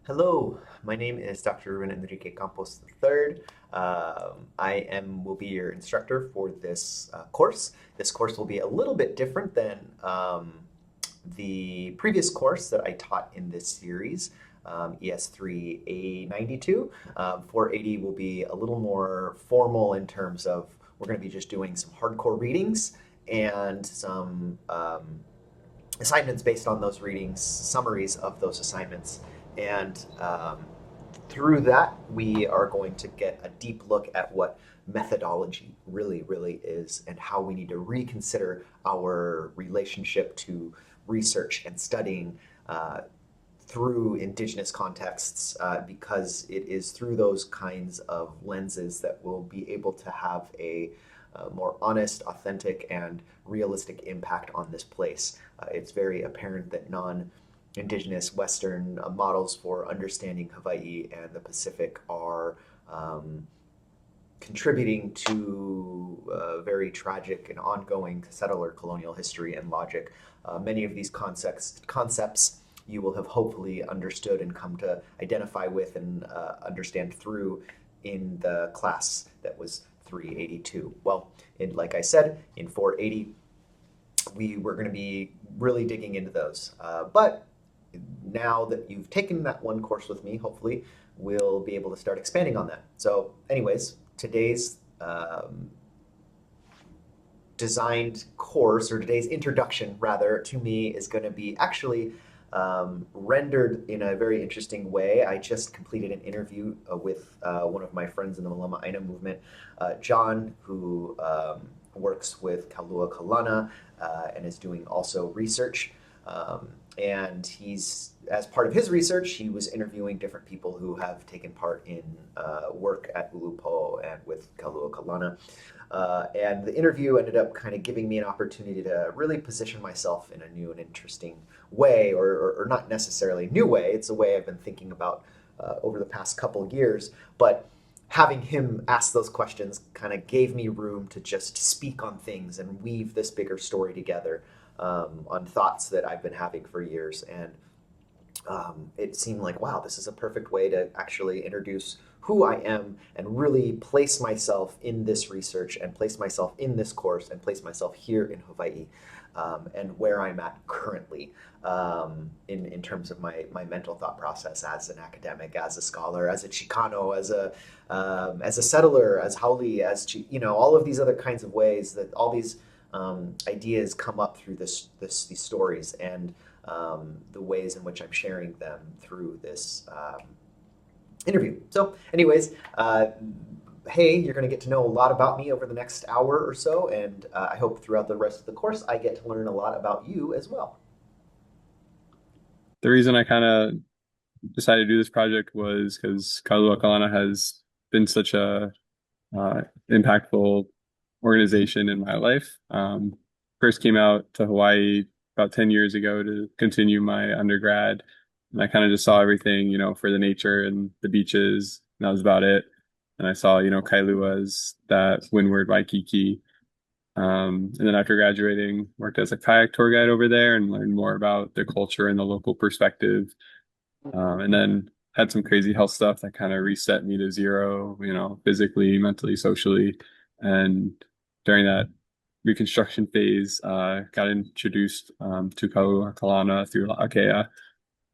Hello, my name is Dr. Ruben Enrique Campos III. Will be your instructor for this course. This course will be a little bit different than the previous course that I taught in this series, ES3A92. 480 will be a little more formal in terms of we're going to be just doing some hardcore readings and some assignments based on those readings, summaries of those assignments. And through that, we are going to get a deep look at what methodology really is and how we need to reconsider our relationship to research and studying through Indigenous contexts, because it is through those kinds of lenses that we'll be able to have a more honest, authentic, and realistic impact on this place. It's very apparent that non-Indigenous Western models for understanding Hawaii and the Pacific are contributing to very tragic and ongoing settler colonial history and logic. Many of these concepts you will have hopefully understood and come to identify with and understand through in the class that was 382. Well, like I said, in 480, we were going to be really digging into those. But now that you've taken that one course with me, hopefully we'll be able to start expanding on that. So anyways, today's designed course, or today's introduction rather, to me is going to be actually rendered in a very interesting way. I just completed an interview with one of my friends in the Malama Aina movement, John, who works with Kalua Kalana and is doing also research. And as part of his research, he was interviewing different people who have taken part in work at Ulupo and with Kalua Kalana. And the interview ended up kind of giving me an opportunity to really position myself in a new and interesting way, or not necessarily new way. It's a way I've been thinking about over the past couple of years. But having him ask those questions kind of gave me room to just speak on things and weave this bigger story together on thoughts that I've been having for years. And it seemed like, wow, this is a perfect way to actually introduce who I am and really place myself in this research and place myself in this course and place myself here in Hawaii, and where I'm at currently, in terms of my mental thought process as an academic, as a scholar, as a Chicano, as a settler, as Haole, all of these other kinds of ways that all these ideas come up through these stories, and the ways in which I'm sharing them through this interview. So anyways, hey, you're going to get to know a lot about me over the next hour or so, and I hope throughout the rest of the course I get to learn a lot about you as well. The reason I kind of decided to do this project was because Kailua Kalana has been such a impactful organization in my life. First came out to Hawaii about 10 years ago to continue my undergrad. And I kind of just saw everything, for the nature and the beaches. And that was about it. And I saw, Kailua as that windward Waikiki. And then after graduating, worked as a kayak tour guide over there and learned more about the culture and the local perspective. And then had some crazy health stuff that kind of reset me to zero, physically, mentally, socially. And during that reconstruction phase, got introduced to Kalana through Akea.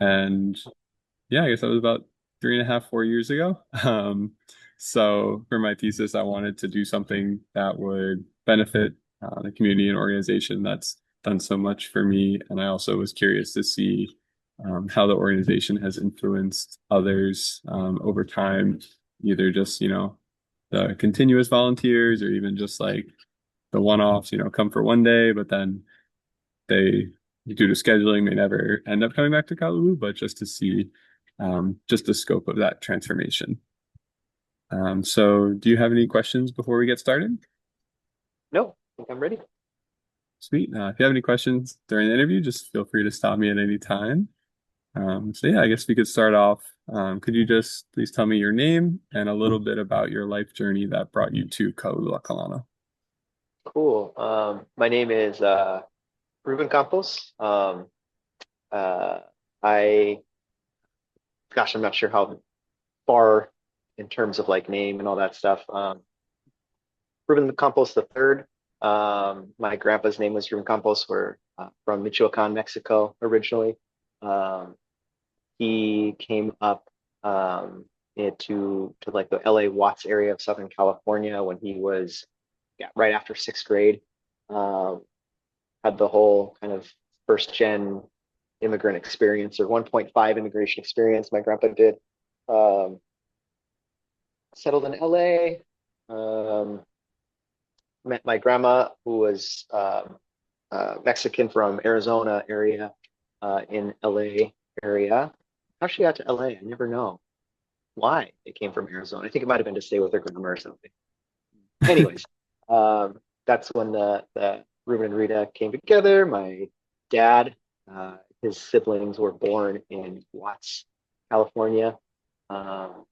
And yeah, I guess that was about 3.5, 4 years ago. So for my thesis, I wanted to do something that would benefit the community and organization that's done so much for me. And I also was curious to see how the organization has influenced others over time, either just, the continuous volunteers or even just like the one-offs, come for one day, but then they, due to scheduling, they never end up coming back to Kalulu, but just to see just the scope of that transformation. So do you have any questions before we get started? No, I think I'm ready. Sweet. If you have any questions during the interview, just feel free to stop me at any time. So yeah, I guess we could start off. Could you just please tell me your name and a little bit about your life journey that brought you to Kaulua? Cool. My name is Ruben Campos. Uh, I gosh, I'm not sure how far in terms of like name and all that stuff. Ruben Campos the third. My grandpa's name was Ruben Campos. We're from Michoacan, Mexico originally. Um, he came up into to like the LA Watts area of Southern California when he was, yeah, right after sixth grade. Um, had the whole kind of first gen immigrant experience or 1.5 immigration experience. My grandpa did. Um, Settled in LA. Um, Met my grandma, who was Mexican from Arizona area, in LA area. How she got to LA, I never know why they came from Arizona. I think it might have been to stay with their grandma or something. Anyways, that's when the Ruben and Rita came together. My dad, his siblings were born in Watts, California. Um,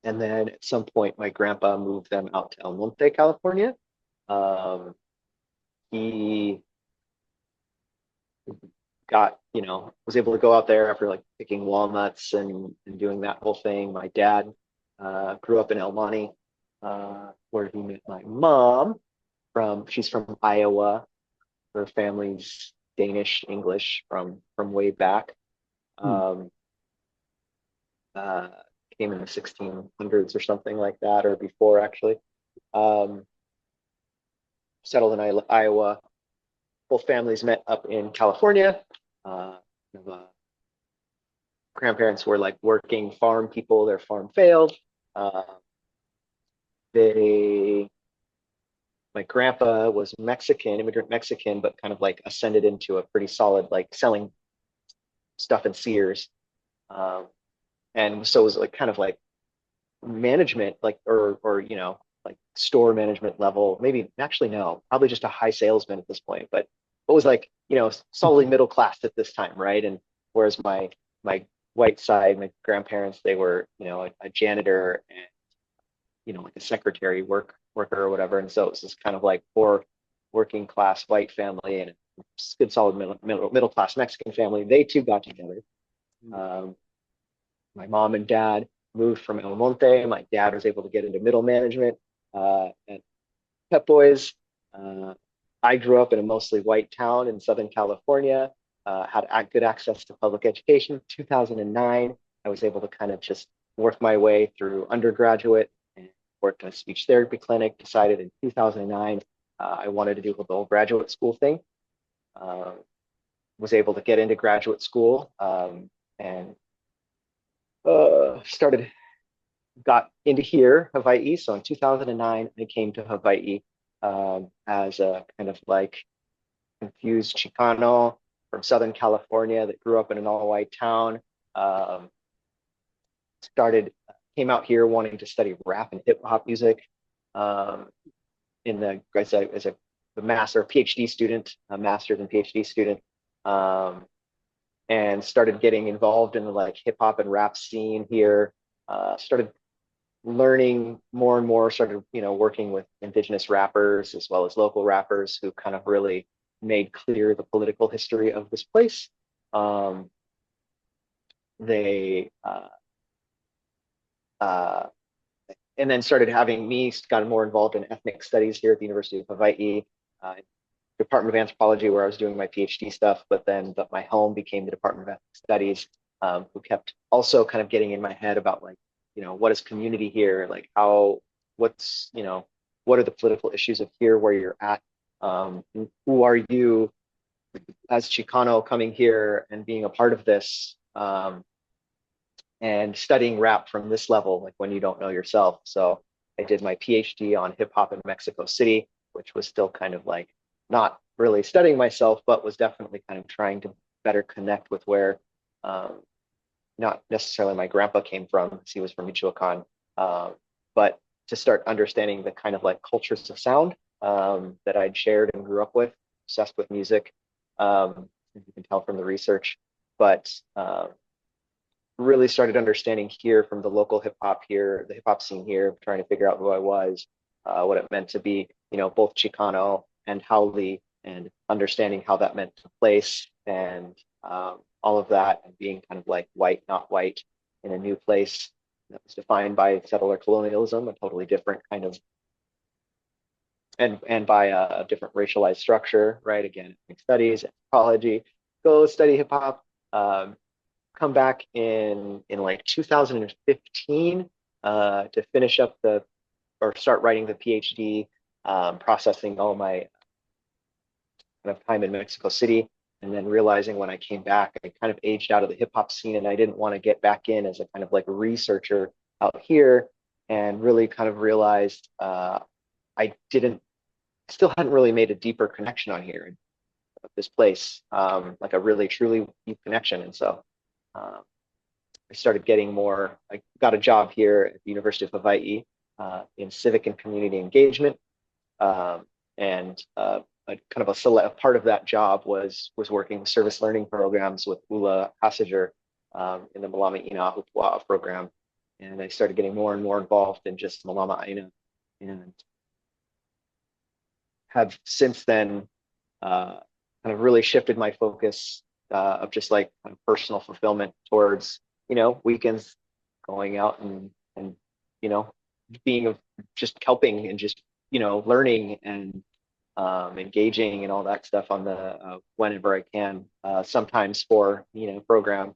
and then at some point, my grandpa moved them out to El Monte, California. Um, he was able to go out there after like picking walnuts and doing that whole thing. My dad grew up in El Monte, where he met my mom. She's from Iowa. Her family's Danish English from way back. Hmm. Um, uh, Came in the 1600s or something like that, or before actually. Um, Settled in Iowa. Both families met up in California. Uh, Grandparents were like working farm people. Their farm failed. Uh, they My grandpa was Mexican, immigrant Mexican, but kind of like ascended into a pretty solid like selling stuff in Sears. Um, and so it was like kind of like management, like or like store management level. Maybe actually no, probably just a high salesman at this point, but it was like solidly middle class at this time, right? And whereas my white side, my grandparents, they were a janitor and like a secretary worker or whatever, and so it was this kind of like poor working class white family and a good solid middle class Mexican family. They two got together. Um, my mom and dad moved from El Monte. My dad was able to get into middle management at Pep Boys. Uh, I grew up in a mostly white town in Southern California, had good access to public education. 2009, I was able to kind of just work my way through undergraduate and worked in a speech therapy clinic. Decided in 2009 I wanted to do the whole graduate school thing. Uh, was able to get into graduate school and started got into here, Hawaii. So in 2009, I came to Hawaii as a kind of like confused Chicano from Southern California that grew up in an all-white town. Um, started Came out here wanting to study rap and hip hop music. Um, in the as a master PhD student, a master's and PhD student, um, and started getting involved in the like hip hop and rap scene here. Started learning more and more, started working with indigenous rappers as well as local rappers who kind of really made clear the political history of this place. They uh, and then started having me got more involved in ethnic studies here at the University of Hawaii, Department of Anthropology, where I was doing my PhD stuff, but my home became the Department of Ethnic Studies, who kept also kind of getting in my head about like, what is community here? Like what's, what are the political issues of here where you're at? Who are you as Chicano coming here and being a part of this? And studying rap from this level, like when you don't know yourself. So I did my PhD on hip hop in Mexico City, which was still kind of like not really studying myself, but was definitely kind of trying to better connect with where um, not necessarily my grandpa came from, because he was from Michoacan, but to start understanding the kind of like cultures of sound that I'd shared and grew up with, obsessed with music. You can tell from the research, but really started understanding here from the local hip hop here, the hip hop scene here, trying to figure out who I was, what it meant to be, both Chicano and Haole, and understanding how that meant to place and all of that, and being kind of like white, not white, in a new place that was defined by settler colonialism, a totally different kind of, and by a different racialized structure, right? Again, ethnic studies, anthropology, go study hip hop. Come back in like 2015 to finish up the or start writing the PhD, processing all my kind of time in Mexico City, and then realizing when I came back, I kind of aged out of the hip hop scene, and I didn't want to get back in as a kind of like a researcher out here, and really kind of realized I didn't, still hadn't really made a deeper connection on here, this place, like a really truly deep connection, and so. I started getting more. I got a job here at the University of Hawaii in civic and community engagement, and a kind of a part of that job was working with service learning programs with Ula Passager in the Malama Ina Hupua'a program, and I started getting more and more involved in just Malama Ina, and have since then kind of really shifted my focus of just like kind of personal fulfillment towards, weekends, going out and you know being just helping and just learning and engaging and all that stuff on the whenever I can, sometimes for program,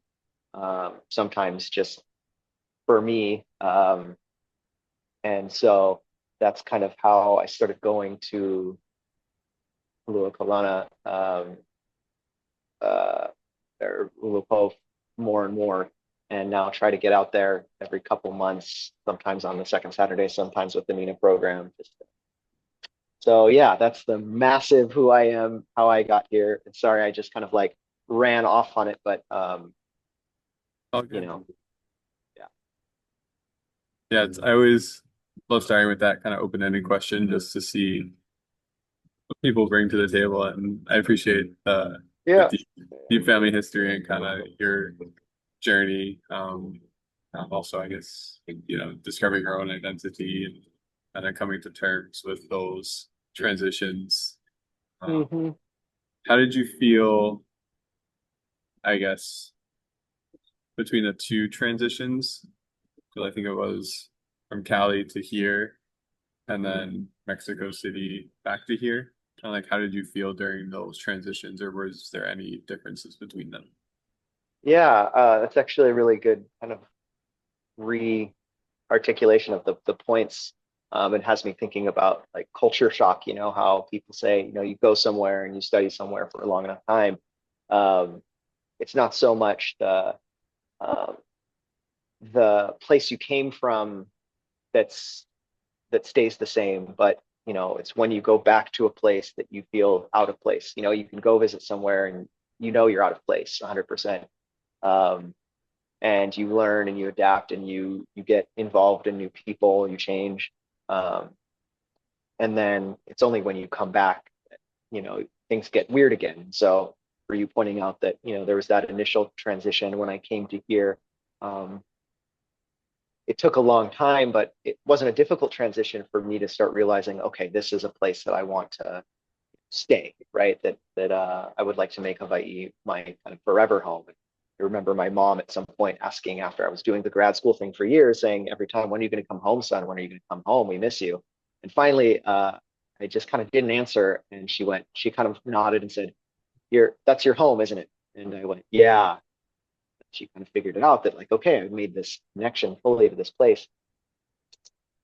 sometimes just for me, and so that's kind of how I started going to Kalana, or Ulupo, more and more, and now try to get out there every couple months, sometimes on the second Saturday, sometimes with the Mina program. So yeah, that's the massive who I am, how I got here. And sorry, I just kind of like ran off on it, but Okay. Yeah. Yeah, I always love starting with that kind of open-ended question just to see what people bring to the table. And I appreciate the Yeah. deep family history and kind of your journey. Also, I guess, discovering your own identity and kind of coming to terms with those transitions. Mm-hmm. How did you feel, I guess, between the two transitions? Because I think it was from Cali to here and then Mexico City back to here. Kind of like, how did you feel during those transitions, or was there any differences between them? Yeah, that's actually a really good kind of re-articulation of the points. It has me thinking about like culture shock, how people say, you go somewhere and you study somewhere for a long enough time. It's not so much um, the place you came from that's that stays the same, but it's when you go back to a place that you feel out of place. You can go visit somewhere and you're out of place 100%. And you learn and you adapt and you get involved in new people, you change. And then it's only when you come back that, things get weird again. So for you pointing out that, there was that initial transition when I came to here, it took a long time, but it wasn't a difficult transition for me to start realizing, okay, this is a place that I want to stay, right? That I would like to make Hawaii my kind of forever home. I remember my mom at some point asking, after I was doing the grad school thing for years, saying every time, "When are you going to come home, son? When are you going to come home? We miss you." And finally, I just kind of didn't answer, and she kind of nodded and said, That's your home, isn't it?" And I went, "Yeah." She kind of figured it out that like, okay, I've made this connection fully to this place.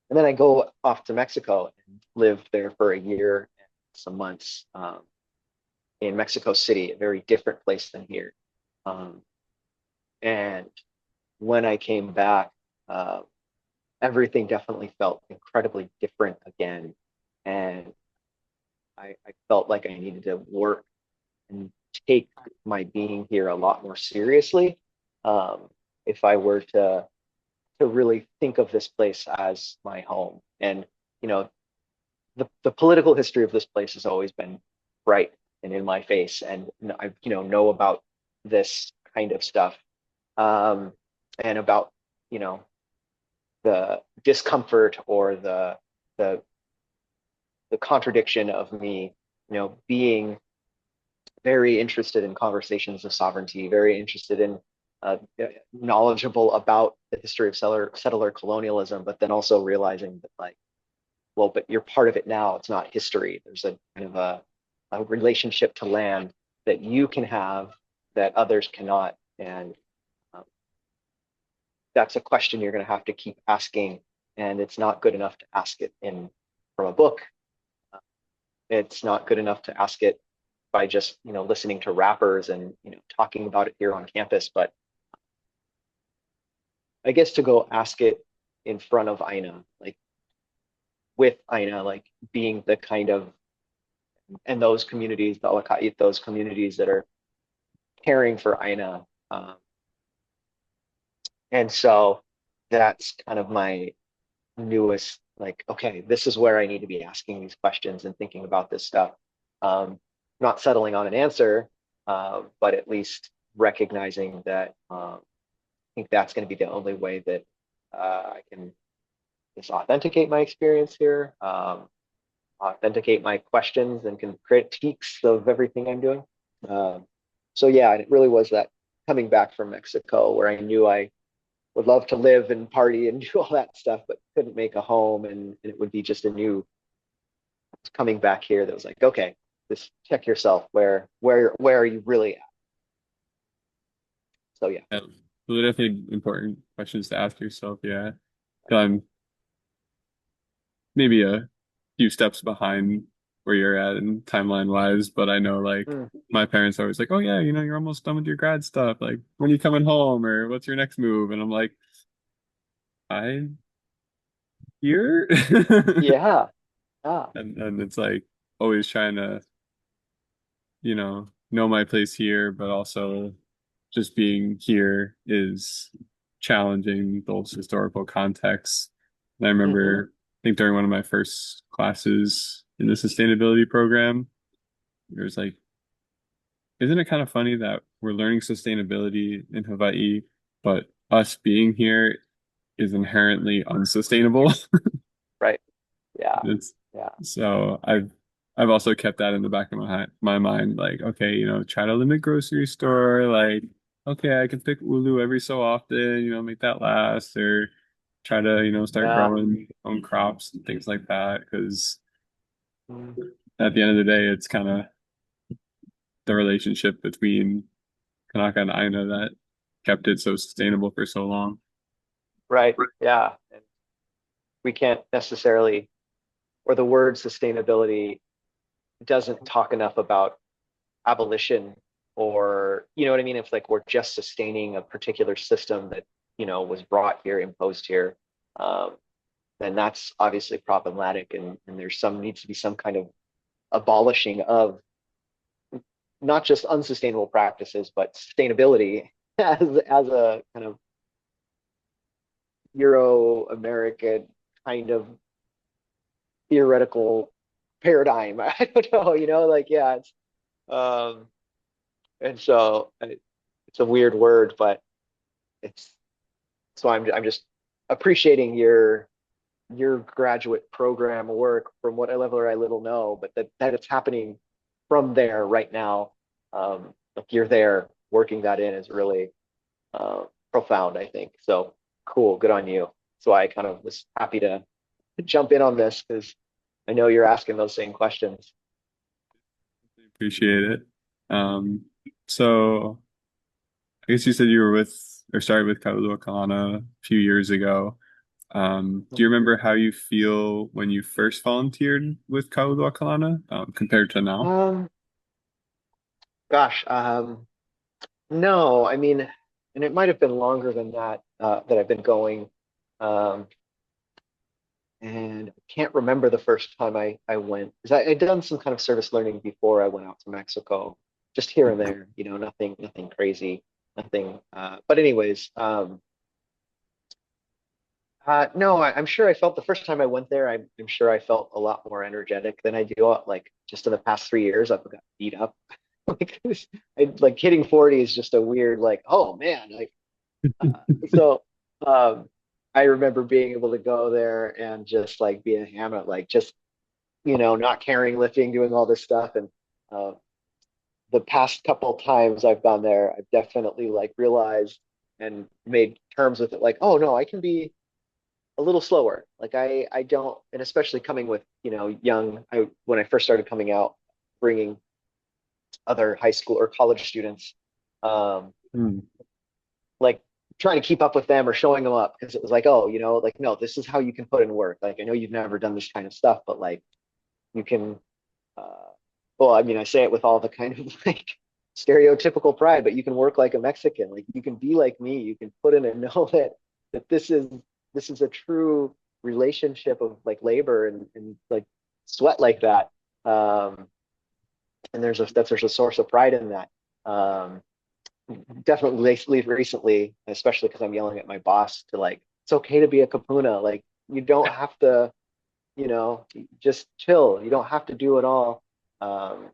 And then I go off to Mexico and live there for a year and some months, in Mexico City, a very different place than here. Um, and when I came back, uh, everything definitely felt incredibly different again. And I felt like I needed to work and take my being here a lot more seriously, if I were to really think of this place as my home. And you know, the political history of this place has always been bright and in my face, and I know about this kind of stuff, um, and about you know the discomfort or the the contradiction of me, being very interested in conversations of sovereignty, very interested in uh, knowledgeable about the history of settler colonialism, but then also realizing that like, well, but you're part of it now. It's not history. There's a kind of a relationship to land that you can have that others cannot, and um, that's a question you're going to have to keep asking. And it's not good enough to ask it in from a book. It's not good enough to ask it by just listening to rappers and talking about it here on campus, but I guess to go ask it in front of Aina, like with Aina, like being the kind of and those communities, the Alakait, those communities that are caring for Aina. And so that's kind of my newest, like, okay, this is where I need to be asking these questions and thinking about this stuff. Not settling on an answer, but at least recognizing that I think that's going to be the only way that I can just authenticate my experience here, authenticate my questions and can critiques of everything I'm doing. So yeah, and it really was that coming back from Mexico where I knew I would love to live and party and do all that stuff, but couldn't make a home, and it would be just a new coming back here that was like, okay, just check yourself. Where are you really at? So yeah. Yeah, those are definitely important questions to ask yourself. Yeah. I'm maybe a few steps behind where you're at and timeline wise, but I know like Mm, my parents are always like, oh yeah, you're almost done with your grad stuff. Like, when are you coming home or what's your next move? And I'm like, I here. yeah. Ah. And it's like always trying to, know my place here, but also just being here is challenging those historical contexts. And I Mm-hmm. remember, I think during one of my first classes in the sustainability program, there was like, isn't it kind of funny that we're learning sustainability in Hawaii, but us being here is inherently unsustainable? Right. Yeah. It's Yeah. so I've also kept that in the back of my mind, like, okay, try to limit grocery store, like, okay, I can pick ulu every so often, make that last, or try to, start Yeah. growing own crops and things like that. Because Mm. at the end of the day, it's kind of the relationship between Kanaka and Aina that kept it so sustainable for so long. Right. Yeah. And we can't necessarily, or the word sustainability doesn't talk enough about abolition, or you know what I mean? It's like we're just sustaining a particular system that was brought here, imposed here. Um, and that's obviously problematic, and there's some needs to be some kind of abolishing of not just unsustainable practices, but sustainability as a kind of Euro-American kind of theoretical paradigm. I don't know, like yeah, it's um, and so it's a weird word, but it's so I'm just appreciating your graduate program work from what level I little know, but that it's happening from there right now. Like you're there working that in is really profound, I think. So cool, good on you. So I kind of was happy to jump in on this because I know you're asking those same questions. Appreciate it. So I guess you said you were with or started with Kaulua Kalana a few years ago. Do you remember how you feel when you first volunteered with Kaulua Kalana, compared to now? Gosh, no, I mean, and it might have been longer than that that I've been going. Um, and I can't remember the first time I went because I'd done some kind of service learning before I went out to Mexico, just here and there, nothing crazy, nothing. But anyways, no, I'm sure I felt the first time I went there, I'm sure I felt a lot more energetic than I do like just in the past 3 years. I've got beat up. Like, like hitting 40 is just a weird, like, oh man, like, so, um, I remember being able to go there and just like be a hammer, like just, not carrying, lifting, doing all this stuff. And, uh, the past couple times I've gone there, I've definitely like realized and made terms with it, like, oh no, I can be a little slower. Like I don't, and especially coming with, young, when I first started coming out, bringing other high school or college students, um, Mm. like trying to keep up with them or showing them up because it was like, oh, like, no, this is how you can put in work. Like, I know you've never done this kind of stuff, but like you can, uh, well, I mean, I say it with all the kind of like stereotypical pride, but you can work like a Mexican. Like you can be like me. You can put in and know that this is a true relationship of like labor and like sweat like that. Um, and there's a source of pride in that. Definitely recently, especially because I'm yelling at my boss to like, it's okay to be a kapuna. Like you don't have to, just chill. You don't have to do it all. Um,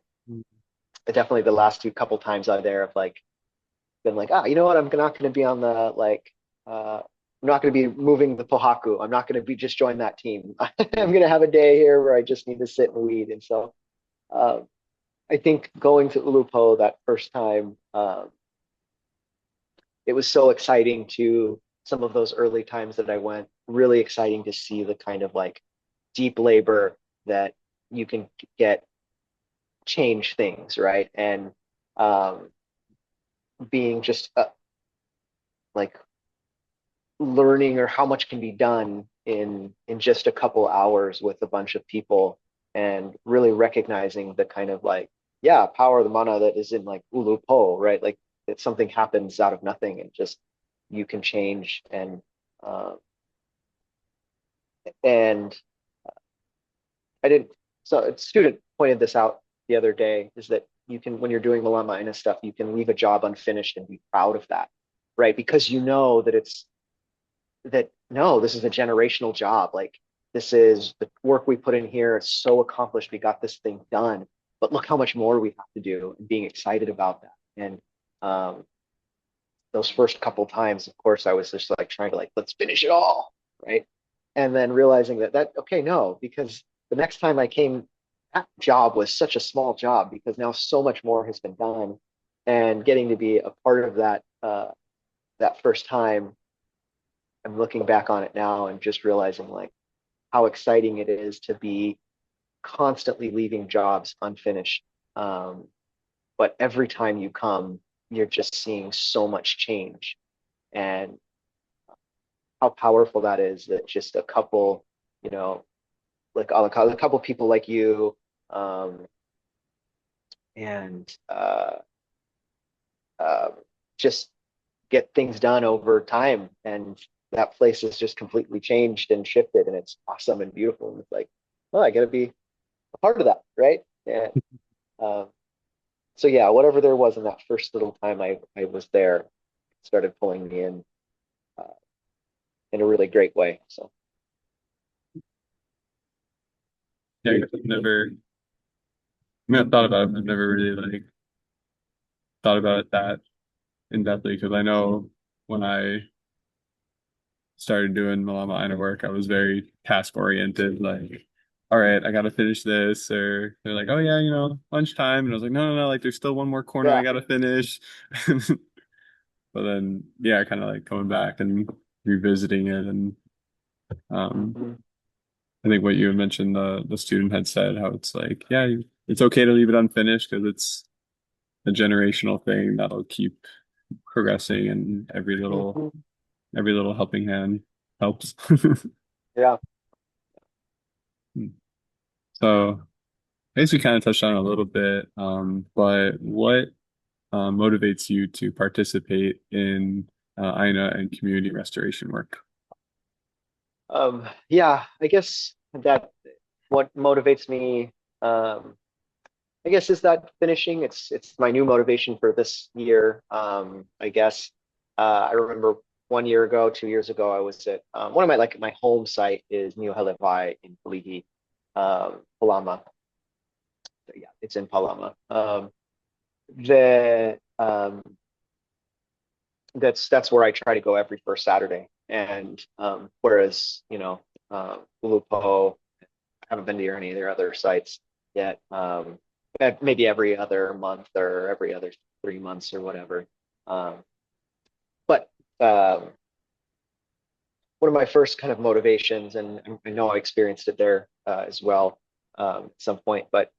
Definitely the last few couple times out there have like been like, you know what? I'm not going to be on the like, I'm not going to be moving the pohaku. I'm not going to be just join that team. I'm going to have a day here where I just need to sit and weed. And so uh, I think going to Ulupo that first time, it was so exciting to some of those early times that I went, really exciting to see the kind of like deep labor that you can get change things, right? And um, being just like learning or how much can be done in just a couple hours with a bunch of people and really recognizing the kind of like power of the mana that is in like ulu po, right? Like that something happens out of nothing and just you can change uh, and I didn't. So a student pointed this out the other day, is that you can, when you're doing Malama Ina stuff, you can leave a job unfinished and be proud of that, right? Because you know that no, this is a generational job. Like this is the work we put in here. It's so accomplished. We got this thing done, but look how much more we have to do, and being excited about that. And um, those first couple times, of course, I was just like trying to like, let's finish it all, right? And then realizing that okay, no, because the next time I came, that job was such a small job because now so much more has been done, and getting to be a part of that first time, I'm looking back on it now and just realizing like how exciting it is to be constantly leaving jobs unfinished. Um, but every time you come, you're just seeing so much change, and how powerful that is, that just a couple, you know, like a couple people like you, um, and uh, just get things done over time. And that place has just completely changed and shifted, and it's awesome and beautiful. And it's like, oh, I got to be a part of that, right? And um, so yeah, whatever there was in that first little time I was there started pulling me uh, in a really great way. So Yeah, I guess I've never, I mean, I've thought about it. I've never really like thought about it that in depthly because I know when I started doing Malama Ina work, I was very task oriented. Like, all right, I got to finish this. Or they're like, oh yeah, lunchtime. And I was like, no, no, no. Like, there's still one more corner I yeah. got to finish. But then, yeah, kind of like coming back and revisiting it. And um, Mhm. I think what you had mentioned, the student had said how it's like, yeah, it's okay to leave it unfinished because it's a generational thing that'll keep progressing, and Mhm. every little helping hand helps. Yeah. So I guess we kind of touched on it a little bit, but what motivates you to participate in INA and community restoration work? Yeah, I guess that what motivates me, um, I guess, is that finishing. It's my new motivation for this year. I guess I remember 1 year ago, 2 years ago, I was at one of my home site is New Halevai in Paligi, Palama. Yeah, it's in Palama. The That's where I try to go every first Saturday. And whereas Ulupo, I haven't been to any of their other sites yet. maybe every other month or every other 3 months or whatever. Um, but one of my first kind of motivations, and I know I experienced it there as well at some point, but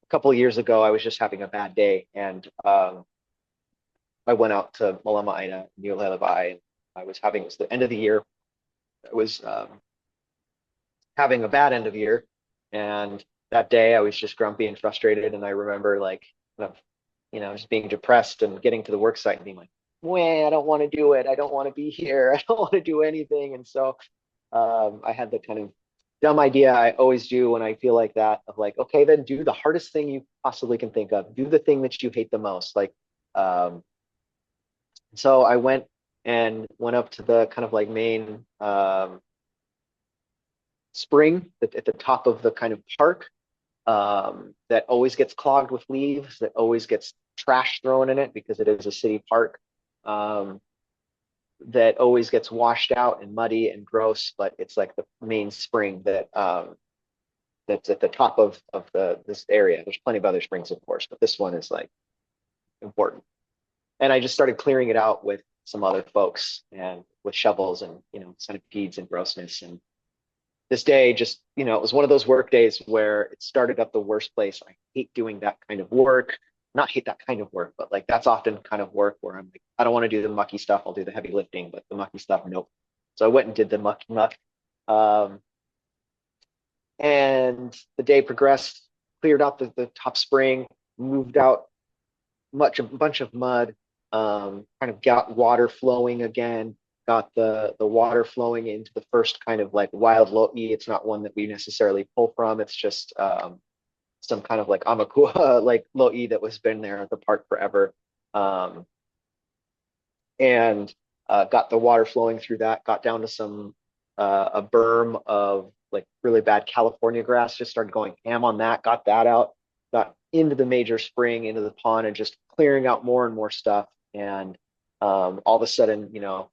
a couple of years ago, I was just having a bad day, and I went out to Malama Aina, New Lelebai, and it was the end of the year. I was having a bad end of year, and that day I was just grumpy and frustrated, and I remember like kind of, just being depressed and getting to the work site and being like, "Wah, I don't want to do it. I don't want to be here. I don't want to do anything." And so I had the kind of dumb idea I always do when I feel like that of like, okay, then do the hardest thing you possibly can think of. Do the thing that you hate the most. Like, um, so I went up to the kind of like main spring at the top of the kind of park that always gets clogged with leaves, that always gets trash thrown in it because it is a city park. Um, that always gets washed out and muddy and gross, but it's like the main spring that's at the top of this area. There's plenty of other springs, of course, but this one is like important. And I just started clearing it out with some other folks and with shovels and centipedes and grossness. And this day just, it was one of those work days where it started at the worst place. I hate doing that kind of work. Not hate that kind of work, but like that's often kind of work where I'm like, I don't want to do the mucky stuff. I'll do the heavy lifting, but the mucky stuff, nope. So I went and did the muck. Um, and the day progressed, cleared out the top spring, moved out a bunch of mud, kind of got water flowing again, got the water flowing into the first kind of like wild lo'i. It's not one that we necessarily pull from. It's just some kind of like amakua like lo'i that was been there at the park forever. Um, and got the water flowing through that, got down to some a berm of like really bad California grass, just started going ham on that, got that out, got into the major spring, into the pond, and just clearing out more and more stuff. And all of a sudden, that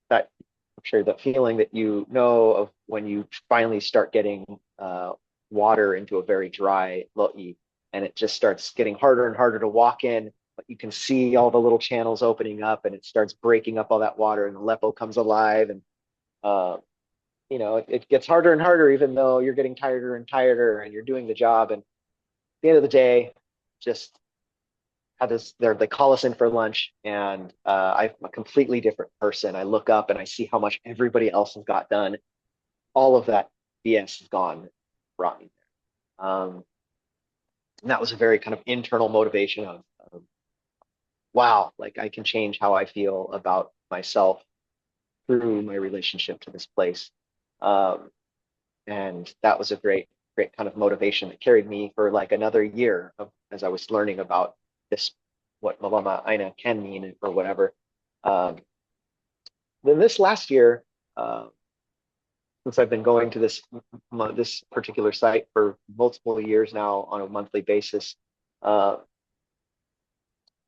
I'm sure that feeling that of when you finally start getting water into a very dry lo'i, and it just starts getting harder and harder to walk in, but you can see all the little channels opening up, and it starts breaking up all that water, and the lepo comes alive, and uh, it gets harder and harder, even though you're getting tireder and tireder, and you're doing the job. And at the end of the day, just had this. They call us in for lunch, and I'm a completely different person. I look up and I see how much everybody else has got done. All of that BS is gone. Brought me there. And that was a very kind of internal motivation of wow, like I can change how I feel about myself through my relationship to this place. Um, and that was a great kind of motivation that carried me for like another year as I was learning about this, what Malama Aina can mean or whatever. Um, then this last year, since I've been going to this particular site for multiple years now on a monthly basis, uh,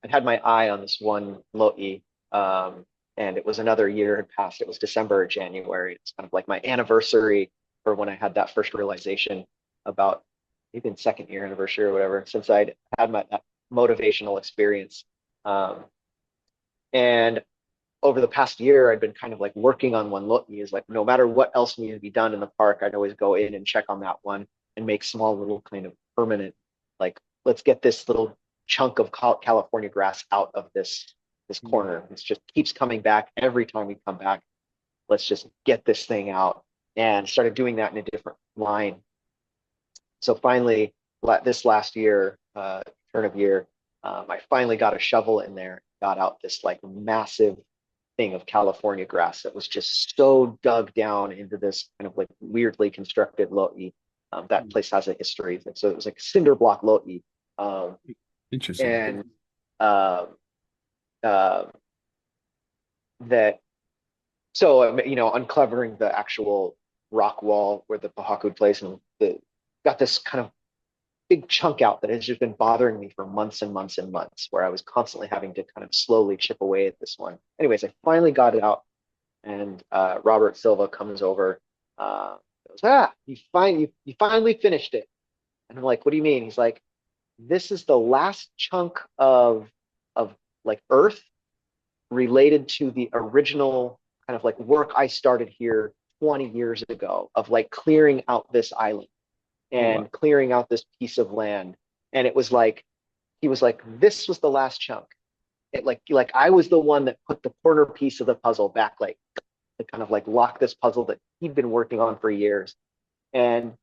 I'd had my eye on this one lo'i, and it was another year had passed. It was December or January. It's kind of like my anniversary for when I had that first realization about even second year anniversary or whatever, since I'd had that motivational experience. And over the past year, I'd been kind of like working on one lo'i. Is like no matter what else needed to be done in the park, I'd always go in and check on that one and make small little kind of permanent, like let's get this little chunk of California grass out of this corner. It just keeps coming back every time we come back. Let's just get this thing out, and started doing that in a different line. So finally, this last year, turn of year, I finally got a shovel in there, got out this like massive thing of California grass that was just so dug down into this kind of like weirdly constructed lo'i. That place has a history, so it was like cinder block lo'i. Interesting. And uh, uh, that so uncovering the actual rock wall where the Pahakud place, and got this kind of big chunk out that has just been bothering me for months and months and months, where I was constantly having to kind of slowly chip away at this one. Anyways, I finally got it out, and Robert Silva comes over. Goes, you finally finished it. And I'm like, what do you mean? He's like, this is the last chunk of like earth related to the original kind of like work I started here 20 years ago of like clearing out this island Oh wow. and clearing out this piece of land. And it was like, he was like, this was the last chunk. It like I was the one that put the corner piece of the puzzle back, like to kind of like lock this puzzle that he'd been working on for years. And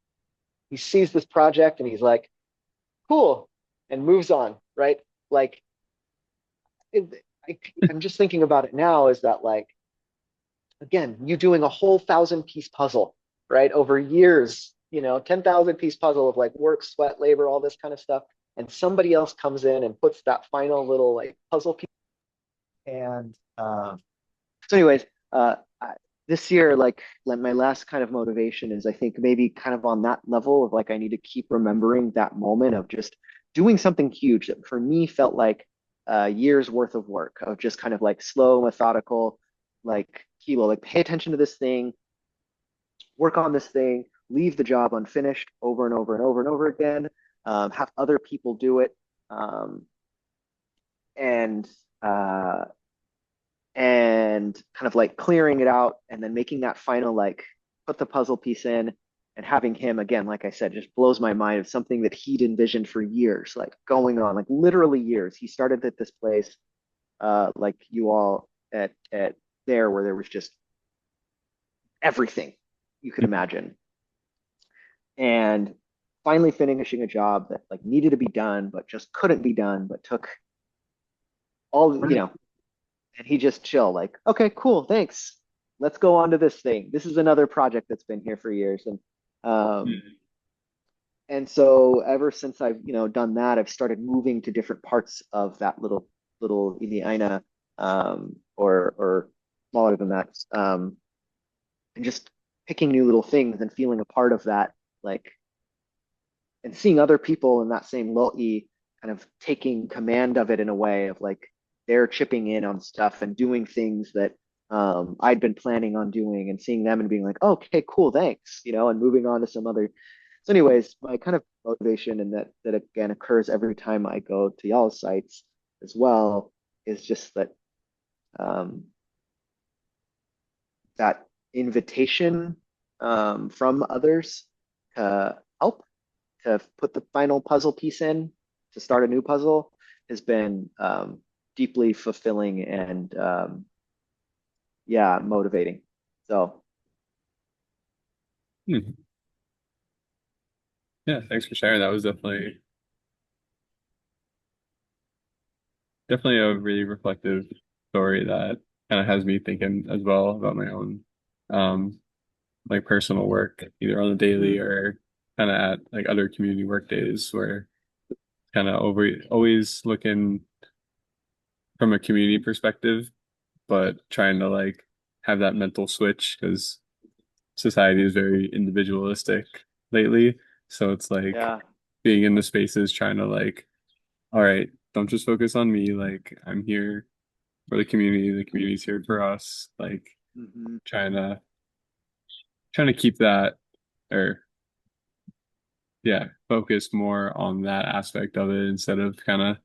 he sees this project and he's like, cool, and moves on, right? Like, it, I'm just thinking about it now is that like, again, you doing a whole 1,000 piece puzzle, right? Over years, 10,000 piece puzzle of like work, sweat, labor, all this kind of stuff. And somebody else comes in and puts that final little like puzzle piece. And so, anyways, this year, like my last kind of motivation is I think maybe kind of on that level of like I need to keep remembering that moment of just doing something huge that for me felt like a year's worth of work of just kind of like slow, methodical, like kilo, like pay attention to this thing, work on this thing, leave the job unfinished over and over and over and over again, have other people do it, um, and uh, and kind of like clearing it out and then making that final like put the puzzle piece in and having him again, like I said, just blows my mind of something that he'd envisioned for years, like going on, like literally years. He started at this place, like you all at there where there was just everything you could imagine. And finally finishing a job that like needed to be done, but just couldn't be done, but took all, and he just chill, like, okay, cool, thanks. Let's go on to this thing. This is another project that's been here for years. And so ever since I've, done that, I've started moving to different parts of that little Indiana, or smaller than that. And just picking new little things and feeling a part of that, like, and seeing other people in that same little E kind of taking command of it in a way of like they're chipping in on stuff and doing things that I'd been planning on doing and seeing them and being like, oh, okay, cool, thanks, and moving on to some other. So, anyways, my kind of motivation and that again occurs every time I go to y'all's sites as well is just that um, that invitation from others to help to put the final puzzle piece in to start a new puzzle has been deeply fulfilling and yeah, motivating. So Hmm. Yeah, thanks for sharing. That was definitely a really reflective story that kind of has me thinking as well about my own um like personal work, either on the daily mm, or kind of at like other community work days where kind of over always looking from a community perspective, but trying to like have that mental switch because society is very individualistic lately. So it's like yeah. being in the spaces trying to like, all right, don't just focus on me. Like I'm here for the community's here for us. Like Hmm. trying to keep that or yeah, focus more on that aspect of it instead of kind of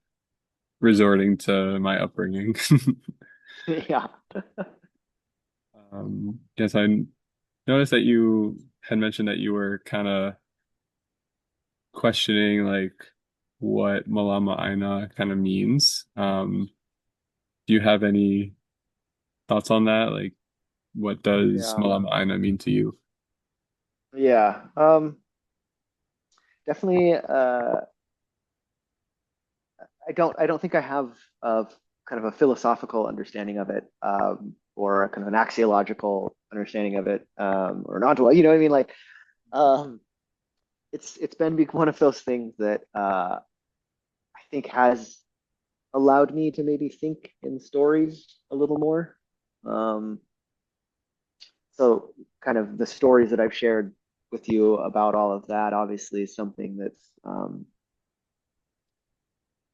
resorting to my upbringing. Yeah. Yes, I noticed that you had mentioned that you were kind of questioning like what Malama Aina kind of means. Do you have any thoughts on that? Like, what does Yeah. Malama Aina mean to you? Yeah. Definitely I don't think I have of kind of a philosophical understanding of it, or a kind of an axiological understanding of it, or an ontological, you know what I mean? Like, um, it's been one of those things that I think has allowed me to maybe think in stories a little more. Um, so kind of the stories that I've shared with you about all of that obviously is something that's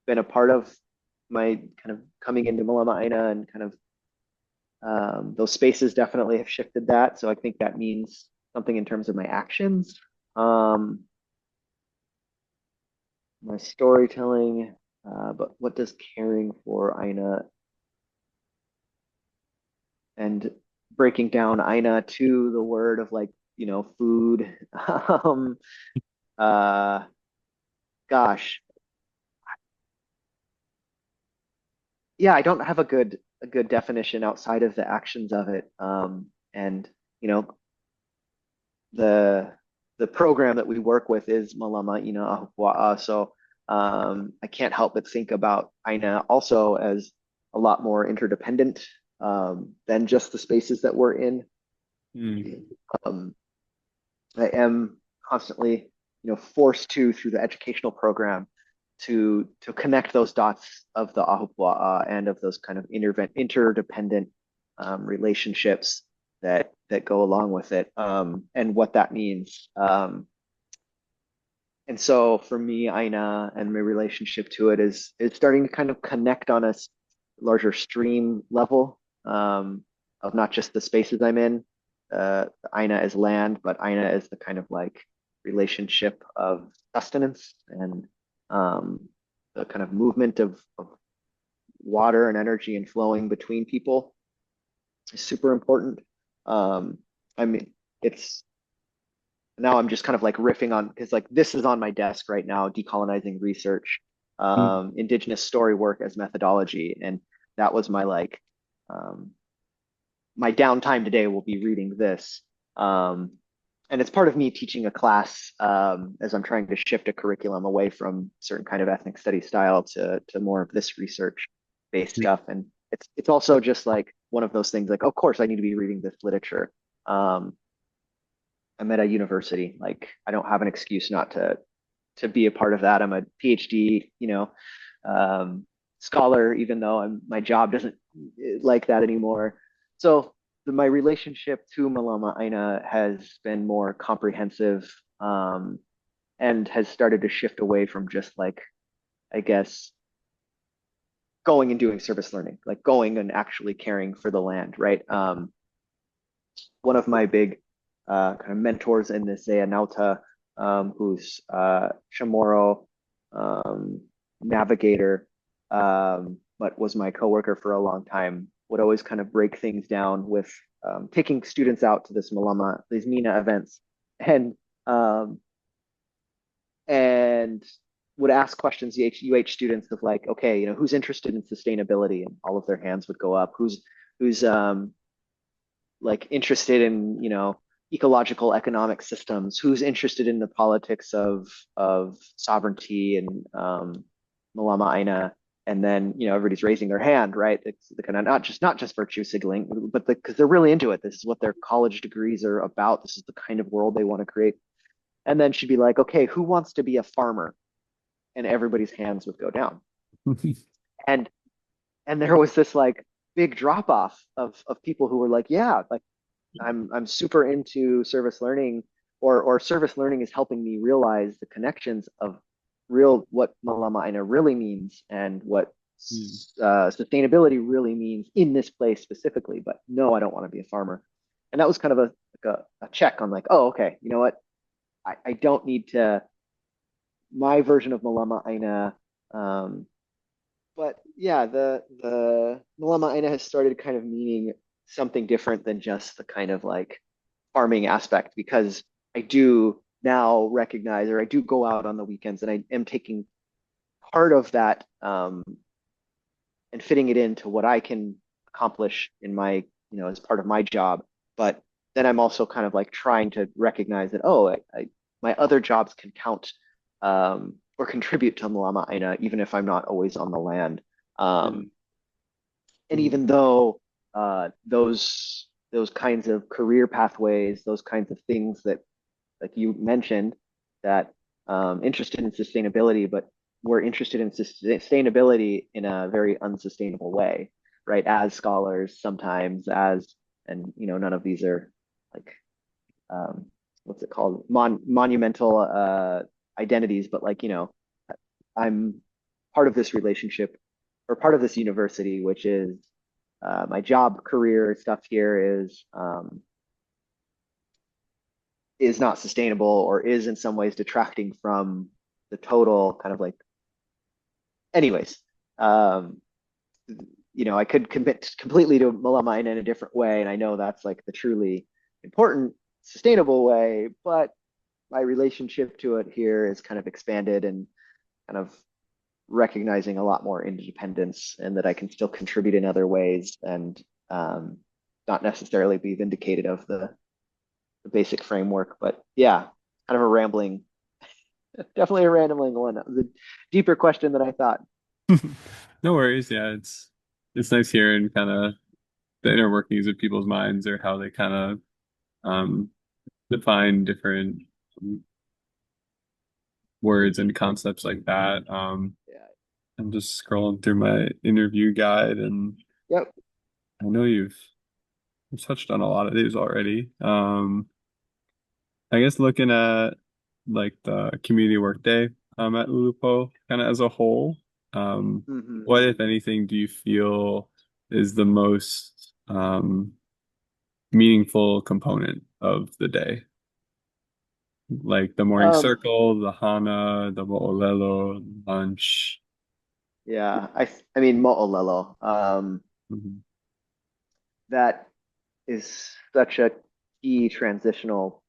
been a part of my kind of coming into Malama Aina and kind of those spaces definitely have shifted that. So I think that means something in terms of my actions. Um, my storytelling, but what does caring for Aina and breaking down Aina to the word of like, food. Um, uh, gosh, yeah, I don't have a good definition outside of the actions of it. And you know, the the program that we work with is Malama Ina Ahua. So I can't help but think about Aina also as a lot more interdependent than just the spaces that we're in. Mm. Um, I am constantly, forced to through the educational program to connect those dots of the ahupua'a and of those kind of interdependent relationships that go along with it, and what that means. And so for me, Aina and my relationship to it is starting to kind of connect on a larger stream level, of not just the spaces I'm in, Aina as land, but Aina as the kind of like relationship of sustenance and the kind of movement of water and energy and flowing between people is super important. I mean, it's now I'm just kind of like riffing on because like this is on my desk right now, decolonizing research, Mm. indigenous story work as methodology, and that was my like um, my downtime today will be reading this. Um, and it's part of me teaching a class as I'm trying to shift a curriculum away from certain kind of ethnic study style to more of this research based stuff. And it's also just like one of those things like, of course, I need to be reading this literature. Um, I'm at a university. Like I don't have an excuse not to be a part of that. I'm a PhD, um, scholar, even though my job doesn't like that anymore. So my relationship to Malama Aina has been more comprehensive, and has started to shift away from just like, I guess, going and doing service learning, like going and actually caring for the land, right? One of my big kind of mentors in this Zaya Nauta, who's Chamorro um, navigator, but was my coworker for a long time, would always kind of break things down with taking students out to these Mina events, and um, and would ask questions UH students of like, okay, who's interested in sustainability, and all of their hands would go up. Who's like interested in ecological economic systems, who's interested in the politics of sovereignty and Malama Aina, and then everybody's raising their hand, right? It's the kind of not just virtue signaling, but because they're really into it. This is what their college degrees are about. This is the kind of world they want to create. And then she'd be like, okay, who wants to be a farmer? And everybody's hands would go down. And there was this like big drop off of people who were like, yeah, like I'm super into service learning, or service learning is helping me realize the connections of what Malama Aina really means and what Mm. sustainability really means in this place specifically. But no, I don't want to be a farmer. And that was kind of a check on like, oh, okay, you know what? I don't need to my version of Malama Aina. Um, but yeah, the Malama Aina has started kind of meaning something different than just the kind of like farming aspect, because I do now recognize, or I do go out on the weekends and I am taking part of that, and fitting it into what I can accomplish in my, as part of my job. But then I'm also kind of like trying to recognize that, oh, my other jobs can count, or contribute to Malama Aina, even if I'm not always on the land. Yeah. Um, and even though those kinds of career pathways, those kinds of things that like you mentioned, that interested in sustainability, but we're interested in sustainability in a very unsustainable way, right? As scholars, sometimes and none of these are like um, what's it called, monumental identities, but like I'm part of this relationship or part of this university, which is my job career stuff here is not sustainable, or is in some ways detracting from the total kind of like, anyways, um, I could commit completely to Melamine in a different way, and I know that's like the truly important, sustainable way, but my relationship to it here is kind of expanded and kind of recognizing a lot more independence and that I can still contribute in other ways and not necessarily be vindicated of the basic framework. But yeah, kind of a rambling, definitely a rambling one. That was a deeper question than I thought. No worries. Yeah, it's nice hearing kind of the inner workings of people's minds or how they kind of define different words and concepts like that. Yeah. I'm just scrolling through my interview guide, and Yep. I know you've touched on a lot of these already. I guess looking at like the community workday at Ulupo kind of as a whole, Hmm. what, if anything, do you feel is the most meaningful component of the day? Like the morning Um, circle, the Hana, the Mo'olelo, lunch. yeah, I mean Mo'olelo. Mhm. That is such a key transitional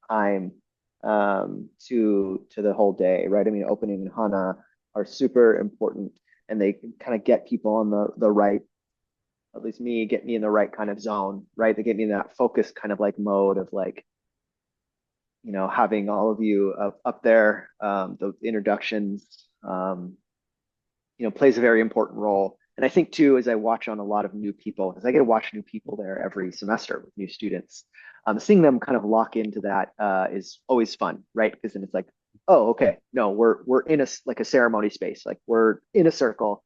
time to the whole day, right? I mean, opening and Hana are super important, and they kind of get people on the right, at least me, get me in the right kind of zone, right? They get me in that focused kind of like mode of like, having all of you up there, the introductions, plays a very important role. And I think too, as I watch on a lot of new people, because I get to watch new people there every semester with new students, seeing them kind of lock into that is always fun, right? Because then it's like, oh, okay, no, we're in a like a ceremony space, like we're in a circle,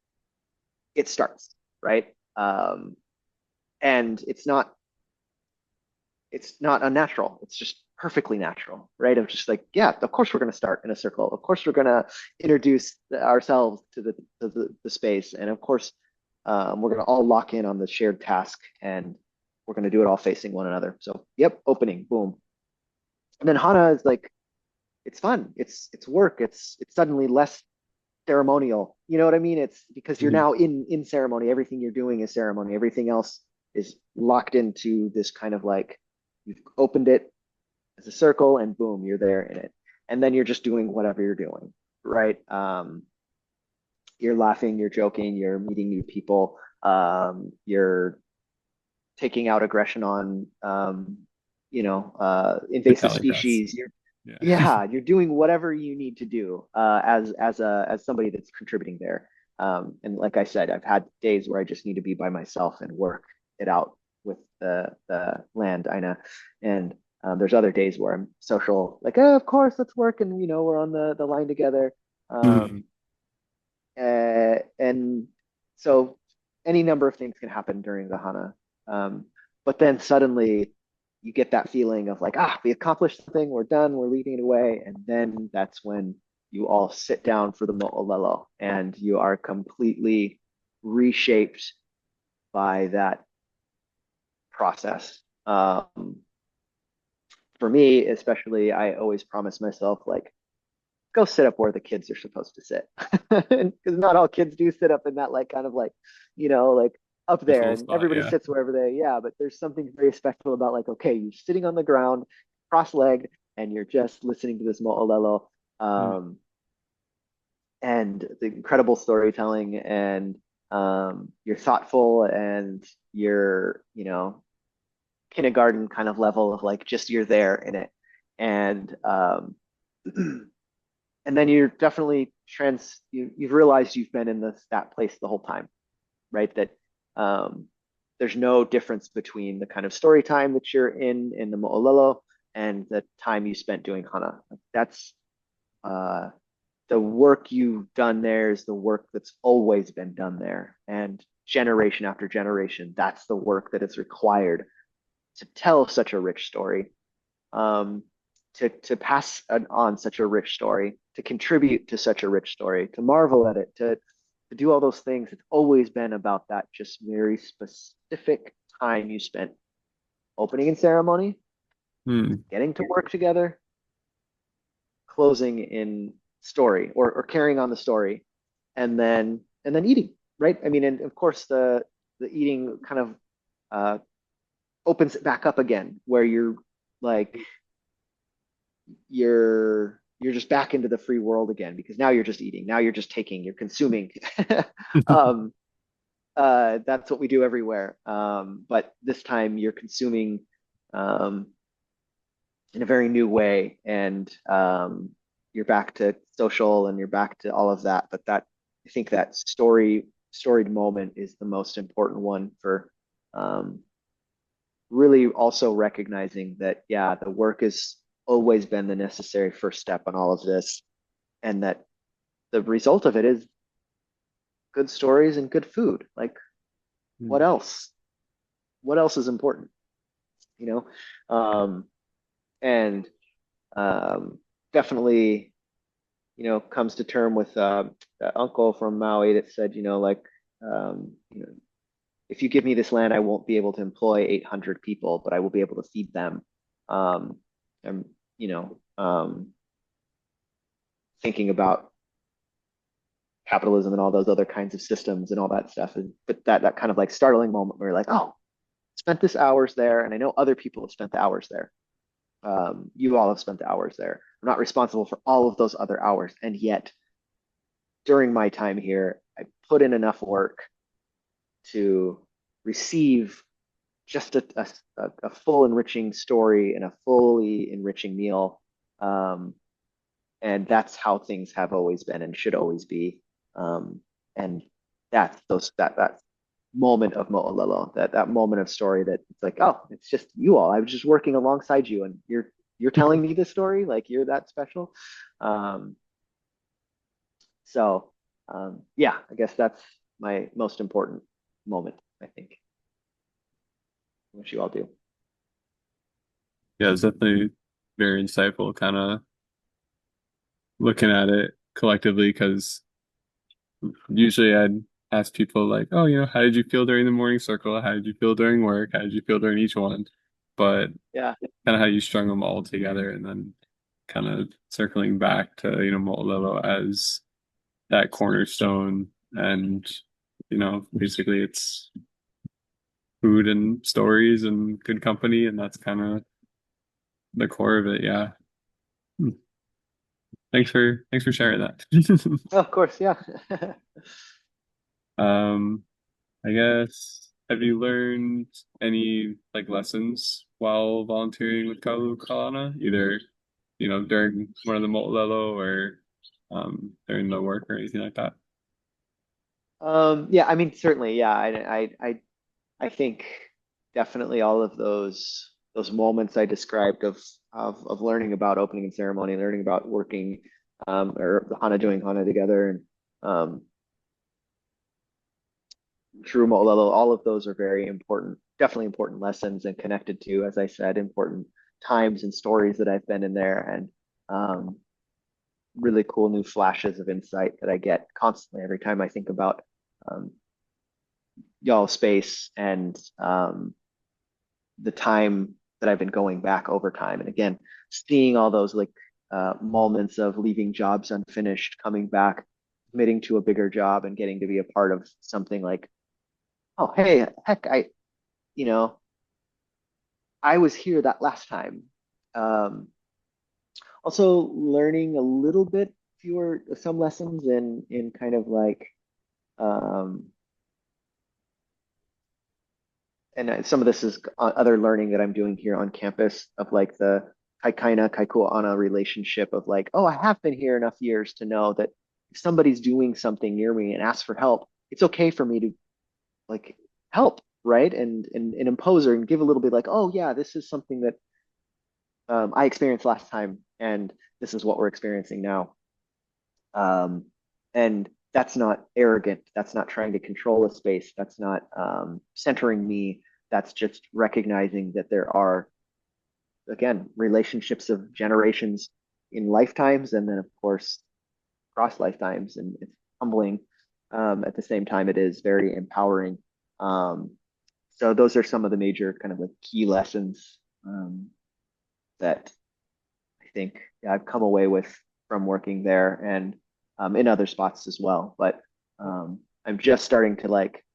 it starts, right? And it's not unnatural. It's just perfectly natural, right? Of just like, yeah, of course we're going to start in a circle. Of course we're going to introduce ourselves to the space, and of course we're going to all lock in on the shared task, and we're going to do it all facing one another. So, yep, opening, boom. And then Hana is like, it's fun. It's work. It's suddenly less ceremonial. You know what I mean? It's because you're Mhm. now in ceremony. Everything you're doing is ceremony. Everything else is locked into this kind of like, you've opened it as a circle and boom, you're there in it. And then you're just doing whatever you're doing, right? You're laughing, you're joking, you're meeting new people, you're taking out aggression on, The invasive telepaths. species. You're Yeah. Yeah, you're doing whatever you need to do as somebody that's contributing there. And like I said, I've had days where I just need to be by myself and work it out with the land, Ina. And there's other days where I'm social, like, oh, of course, let's work, and we're on the line together. Mhm. And so any number of things can happen during the Hana. But then suddenly you get that feeling of like, we accomplished something, we're done, we're leaving it away. And then that's when you all sit down for the Mo'olelo and you are completely reshaped by that process. For me, especially, I always promise myself, like, go sit up where the kids are supposed to sit. Because not all kids do sit up in that like kind of like, like up Nice there, little and spot. everybody Yeah. sits wherever yeah, but there's something very special about like, okay, you're sitting on the ground, cross-legged, and you're just listening to this mo'olelo. Mhm. Um, and the incredible storytelling, and you're thoughtful, and you're, kindergarten kind of level of like, just you're there in it. And and then you're definitely you've realized you've been in that place the whole time, right? That um, there's no difference between the kind of story time that you're in the mo'olelo and the time you spent doing hana. That's uh, the work you've done there is the work that's always been done there, and generation after generation, that's the work that is required to tell such a rich story, um, to pass on such a rich story, to contribute to such a rich story, to marvel at it, to do all those things. It's always been about that just very specific time you spent opening in ceremony, Mhm. getting to work together, closing in story or carrying on the story, and then eating, right? I mean, and of course the eating kind of uh, opens it back up again, where you're like you're just back into the free world again because now you're just eating, now you're just taking, you're consuming. um, that's what we do everywhere. But this time you're consuming um, in a very new way, and you're back to social and you're back to all of that. But that I think that storied moment is the most important one for um, really also recognizing that, yeah, the work has always been the necessary first step on all of this, and that the result of it is good stories and good food. Like, what else? What else is important? You know? And definitely, comes to term with the uncle from Maui that said, like, if you give me this land, I won't be able to employ 800 people, but I will be able to feed them. And, thinking about capitalism and all those other kinds of systems and all that stuff. But that kind of like startling moment where you're like, oh, spent this hours there, and I know other people have spent the hours there. You all have spent the hours there. I'm not responsible for all of those other hours, and yet during my time here, I put in enough work to receive just a full enriching story and a fully enriching meal. Um, and that's how things have always been and should always be. And that moment of Mo'olelo, that moment of story that it's like, oh, it's just you all. I was just working alongside you, and you're telling me this story, like you're that special. Um, so yeah, I guess that's my most important moment, I think. What you all do. Yeah, it's definitely very insightful, kind of looking at it collectively, because usually I'd ask people like, oh, how did you feel during the morning circle? How did you feel during work? How did you feel during each one? But Yeah. kind of how you strung them all together, and then kind of circling back to, Mo'olelo as that cornerstone. And, basically it's food and stories and good company, and that's kind of the core of it. Yeah. Hmm. Thanks for sharing that. Oh, of course, yeah. Um, I guess, have you learned any like lessons while volunteering with Kalu Kalana, either, during one of the Mo'olelo or during the work or anything like that? Yeah, I mean, certainly, yeah. I think definitely all of those moments I described of learning about opening and ceremony, learning about working or the Hana doing Hana together, and true Mo'olelo, all of those are very important, definitely important lessons and connected to, as I said, important times and stories that I've been in there, and um, really cool new flashes of insight that I get constantly every time I think about um, y'all space and the time that I've been going back over time. And again, seeing all those like moments of leaving jobs unfinished, coming back, committing to a bigger job, and getting to be a part of something like, oh, hey, heck, you know, I was here that last time. Um, Also learning a little bit fewer, some lessons in kind of like um, and some of this is other learning that I'm doing here on campus of like the kaikaina kaikuana relationship of like, oh, I have been here enough years to know that if somebody's doing something near me and asks for help, it's okay for me to like help, right? And impose or and give a little bit like, oh yeah, this is something that I experienced last time, and this is what we're experiencing now. Um, and that's not arrogant. That's not trying to control a space. That's not centering me. That's just recognizing that there are, again, relationships of generations in lifetimes, and then, of course, cross lifetimes. And it's humbling. At the same time, it is very empowering. Um, so those are some of the major kind of like key lessons that I think, yeah, I've come away with from working there and in other spots as well. But I'm just starting to like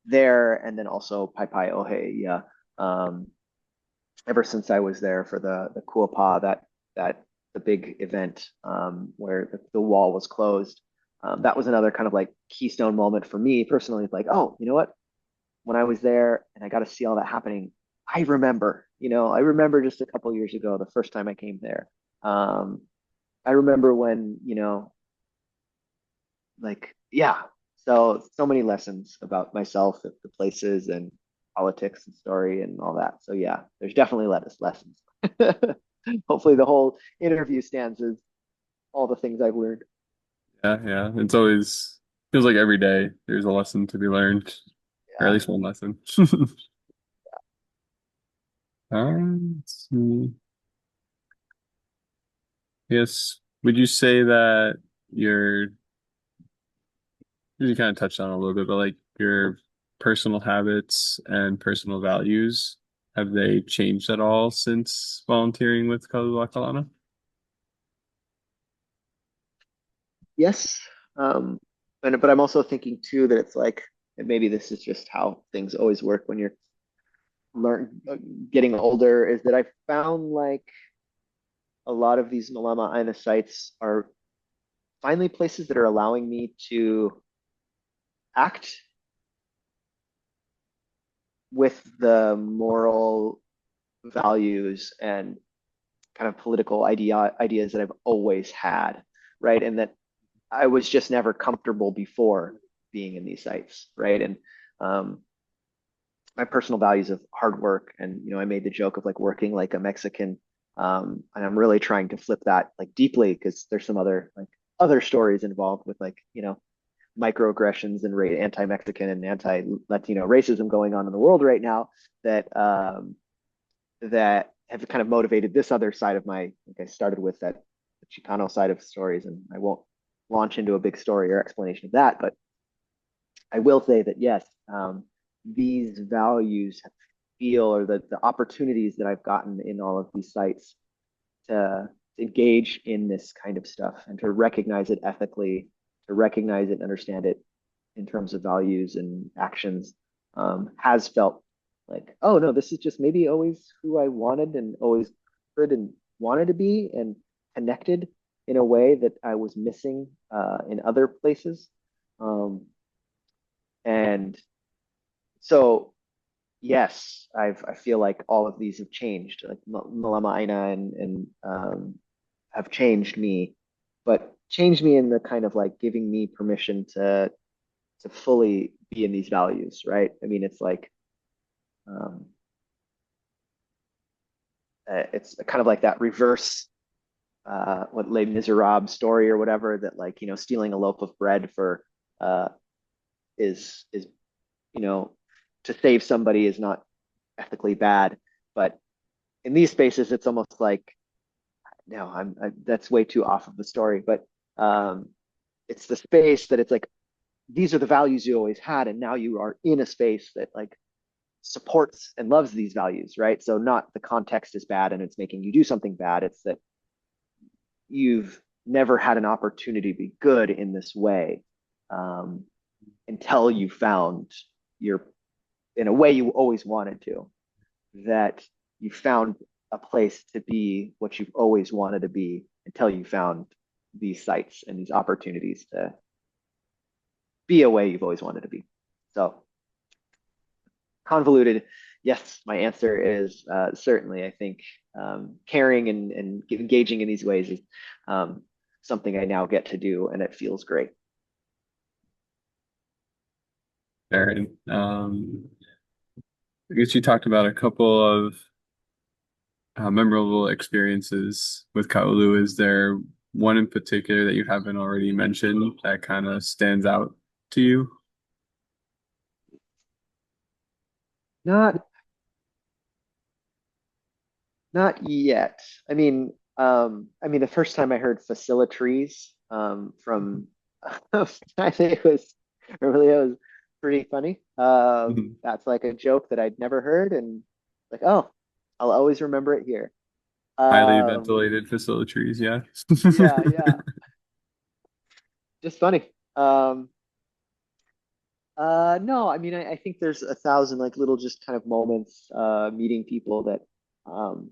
there and then also Pai Pai Ohe, yeah. Um, Ever since I was there for the Kuapa, that the big event where the wall was closed. That was another kind of like keystone moment for me personally. Like, oh, you know what? When I was there and I got to see all that happening, I remember just a couple years ago, the first time I came there. Um, I remember when, like, yeah. So many lessons about myself, the places and politics and story and all that. So yeah, there's definitely lessons. Hopefully the whole interview stands as all the things I've learned. Yeah, yeah. It's always feels like every day there's a lesson to be learned, or at Yeah. least one lesson. Let's see. Yes. Would you say that your you kind of touched on it a little bit, but like your personal habits and personal values, have they changed at all since volunteering with Kalua Kalana? Yes. But I'm also thinking too that it's like, and maybe this is just how things always work when you're learn getting older, is that I found like a lot of these Malama Aina sites are finally places that are allowing me to act with the moral values and kind of political ideas that I've always had, right? And that I was just never comfortable before being in these sites, right? And um, my personal values of hard work, and I made the joke of like working like a Mexican, and I'm really trying to flip that like deeply because there's some other stories involved with like microaggressions and anti-Mexican and anti-Latino racism going on in the world right now that have kind of motivated this other side of my, like I started with that the Chicano side of stories, and I won't launch into a big story or explanation of that, but I will say that yes, these values feel, or the opportunities that I've gotten in all of these sites to engage in this kind of stuff and to recognize it ethically, to recognize it and understand it in terms of values and actions, has felt like, oh no, this is just maybe always who I wanted and always could and wanted to be, and connected in a way that I was missing in other places. Um, and so yes, I feel like all of these have changed, like Malama Aina and have changed me, but changed me in the kind of like giving me permission to fully be in these values, right? I mean, it's like um, it's kind of like that reverse what Les Miserables story or whatever, that like stealing a loaf of bread for uh, is you know to save somebody is not ethically bad, but in these spaces it's almost like no, that's way too off of the story, but um, it's the space that it's like these are the values you always had, and now you are in a space that like supports and loves these values, right? So not the context is bad and it's making you do something bad. It's that you've never had an opportunity to be good in this way um, until you found your, in a way you always wanted to, that you found a place to be what you've always wanted to be until you found these sites and these opportunities to be a way you've always wanted to be. So convoluted. Yes, my answer is certainly. I think caring and engaging in these ways is something I now get to do, and it feels great. Aaron, I guess you talked about a couple of memorable experiences with Kaulu. Is there one in particular that you haven't already mentioned that kind of stands out to you? Not not yet. I mean, the first time I heard facilitries from, I think it was pretty funny. That's like a joke that I'd never heard, and like, oh, I'll always remember it here. Highly Um, ventilated facilities, yeah. yeah, yeah, just funny. Um, no, I mean, I think there's a thousand like little just kind of moments, meeting people that, um,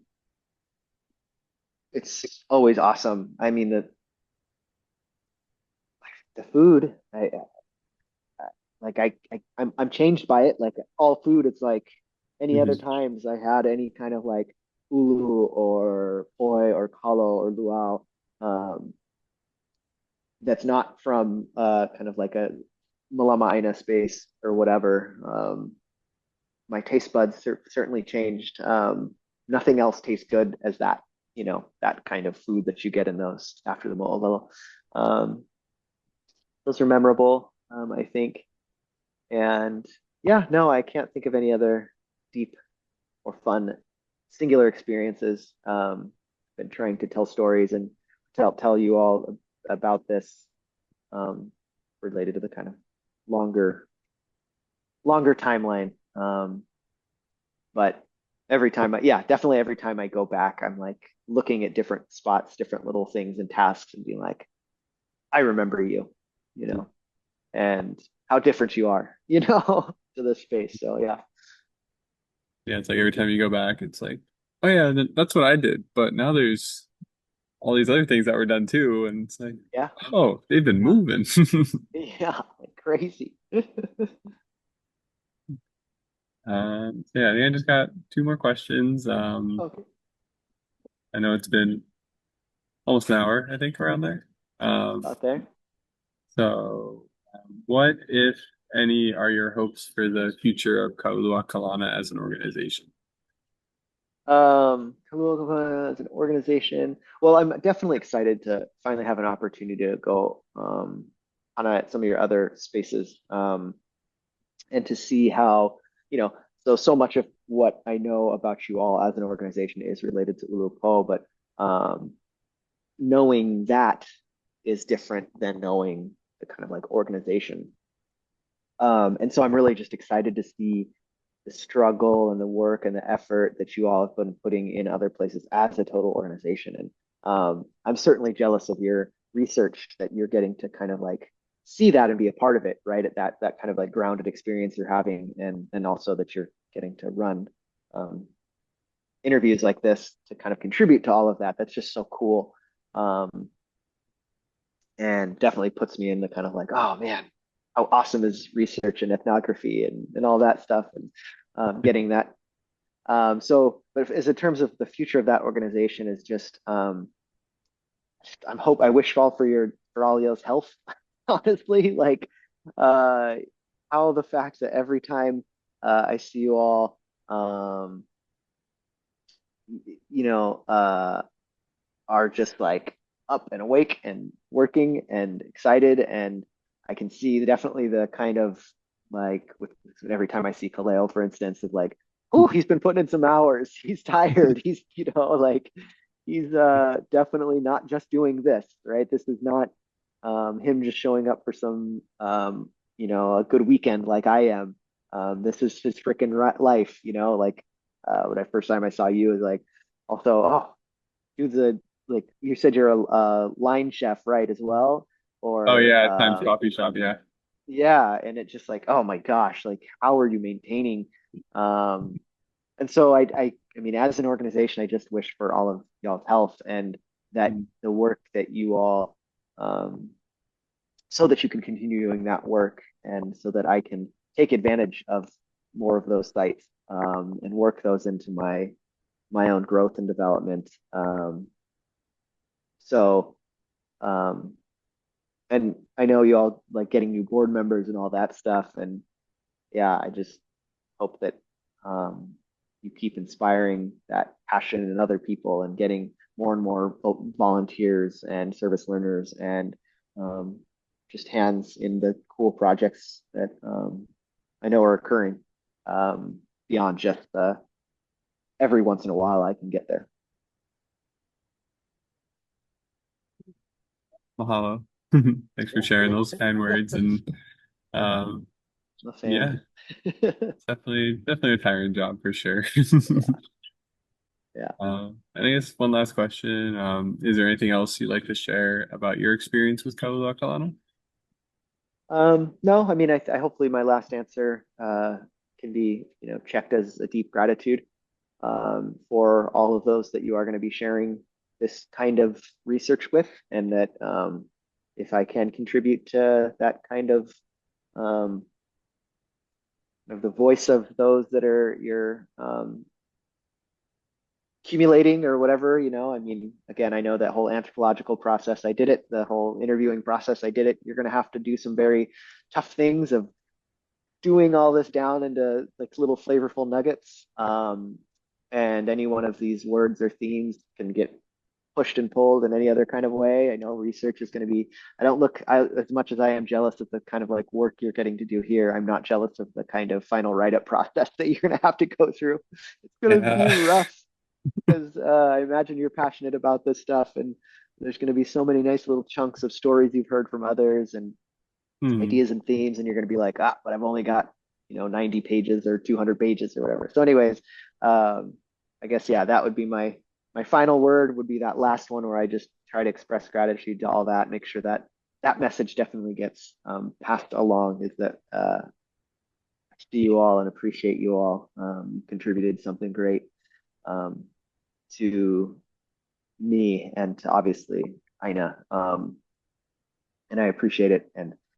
it's always awesome. I mean, the food, like I'm changed by it. Like all food, it's like any other Mhm. times I had any kind of like ulu or poi or kalo or luau, um, that's not from kind of like a malama aina space or whatever. My taste buds certainly changed. Nothing else tastes good as that, that kind of food that you get in those after the mo'olelo. Um, those are memorable, I think. And yeah, no, I can't think of any other deep or fun singular experiences. Been trying to tell stories and tell you all about this, um, related to the kind of longer longer timeline. But yeah, definitely every time I go back, I'm like looking at different spots, different little things and tasks, and being like, I remember you, you know, and how different you are, to this space. So yeah, Yeah, it's like every time you go back, it's like, oh yeah, that's what I did. But now there's all these other things that were done too, and it's like, yeah, oh, they've been yeah, moving. yeah, like crazy. So yeah, I think I just got two more questions. Okay, I know it's been almost an hour, I think, around there. out there. What, if any, are your hopes for the future of Kaulua Kalana as an organization? Kahlua as an organization. Well, I'm definitely excited to finally have an opportunity to go, on some of your other spaces, and to see how, so much of what I know about you all as an organization is related to Ulupo, but, um, knowing that is different than knowing the kind of like organization. And so I'm really just excited to see the struggle and the work and the effort that you all have been putting in other places as a total organization. And, I'm certainly jealous of your research that you're getting to kind of like see that and be a part of it, right? At that kind of like grounded experience you're having, and also that you're getting to run, um, interviews like this to kind of contribute to all of that. That's just so cool. Um, and definitely puts me in the kind of like, oh man, how awesome is research and ethnography and all that stuff, and, getting that. But as in terms of the future of that organization is just, I wish all for all y'all's health, honestly, like, uh, how the fact that every time, I see you all, um, you know, uh, are just like up and awake and working and excited. And I can see definitely the kind of like with every time I see Kaleo, for instance, of like, oh, he's been putting in some hours. He's tired. He's, like he's definitely not just doing this, right? This is not, him just showing up for some, a good weekend like I am. This is his freaking life, like, when I first time I saw you is like also, oh, dude's a like you said you're a line chef, right, as well? Oh Or yeah, Times Coffee Shop, yeah. yeah, and it just like, oh my gosh, like how are you maintaining, um and so I mean, as an organization, I just wish for all of y'all's health, and that Mhm. the work that you all, um so that you can continue doing that work, and so that I can take advantage of more of those sites, and work those into my own growth and development. So um and I know you all like getting new board members and all that stuff. And yeah, I just hope that, um, you keep inspiring that passion in other people and getting more and more volunteers and service learners, and, just hands in the cool projects that, I know are occurring, um, beyond just the every once in a while I can get there. Mahalo. Thanks for Yeah, sharing those kind words. And um, I'm a fan. yeah, it's definitely a tiring job for sure. Yeah. Yeah. And I guess one last question. Is there anything else you'd like to share about your experience with Kalua Kalana? No, I mean, I hopefully my last answer can be, checked as a deep gratitude for all of those that you are going to be sharing this kind of research with, and that if I can contribute to that kind of the voice of those that are you're accumulating or whatever, I mean, again, I know that whole anthropological process, I did it, the whole interviewing process, I did it. You're going to have to do some very tough things of doing all this down into like little flavorful nuggets. And any one of these words or themes can get pushed and pulled in any other kind of way. I know research is going to be, as much as I am jealous of the kind of like work you're getting to do here, I'm not jealous of the kind of final write-up process that you're going to have to go through. It's going to be Yeah. rough because I imagine you're passionate about this stuff, and there's going to be so many nice little chunks of stories you've heard from others and Hmm. ideas and themes, and you're going to be like, but I've only got 90 pages or 200 pages or whatever. So, anyways, um, I guess yeah, that would be my final word would be that last one where I just try to express gratitude to all that, make sure that that message definitely gets passed along. Is that I see you all and appreciate you all. Contributed something great um, to me and to obviously Aina. And I appreciate it. And